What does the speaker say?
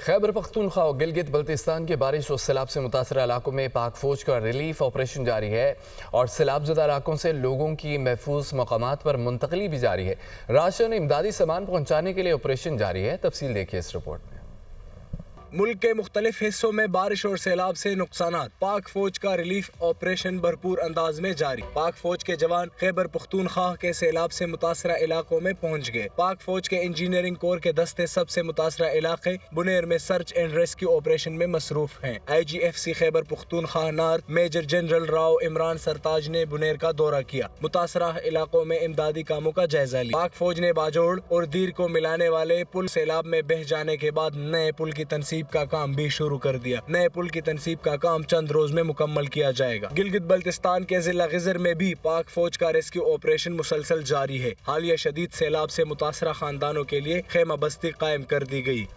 खैबर पख्तूनख्वा और गिलगित बल्तिस्तान के बारिश और सैलाब से मुतासरा इलाकों में पाक फौज का रिलीफ ऑपरेशन जारी है और सैलाबज़दा इलाकों से लोगों की महफूज मकामात पर मुंतकली भी जारी है। राशन इमदादी सामान पहुँचाने के लिए ऑपरेशन जारी है। तफसील देखिए इस रिपोर्ट में। मुल्क के मुख्तलिफ हिस्सों में बारिश और सैलाब से नुकसानात। पाक फौज का रिलीफ ऑपरेशन भरपूर अंदाज में जारी। पाक फौज के जवान खैबर पख्तूनख्वा के सैलाब से मुतासरा इलाकों में पहुंच गए। पाक फौज के इंजीनियरिंग कोर के दस्ते सबसे मुतासरा इलाके बुनेर में सर्च एंड रेस्क्यू ऑपरेशन में मसरूफ हैं। IGFC Khyber Pakhtunkhwa north major general Rao Imran Sartaj ने बुनेर का दौरा किया। मुतासरा इलाकों में इमदादी कामों का जायजा लिया। पाक फौज ने बाजोड़ और दीर को मिलाने वाले पुल सैलाब में बह जाने के बाद नए पुल की तनसीब का काम भी शुरू कर दिया। नए पुल की तनसीब का काम चंद रोज में मुकम्मल किया जाएगा। गिलगित बल्तिस्तान के जिला गिजर में भी पाक फौज का रेस्क्यू ऑपरेशन मुसलसल जारी है। हालिया शदीद सैलाब से मुतासरा खानदानों के लिए खेमा बस्ती कायम कर दी गई।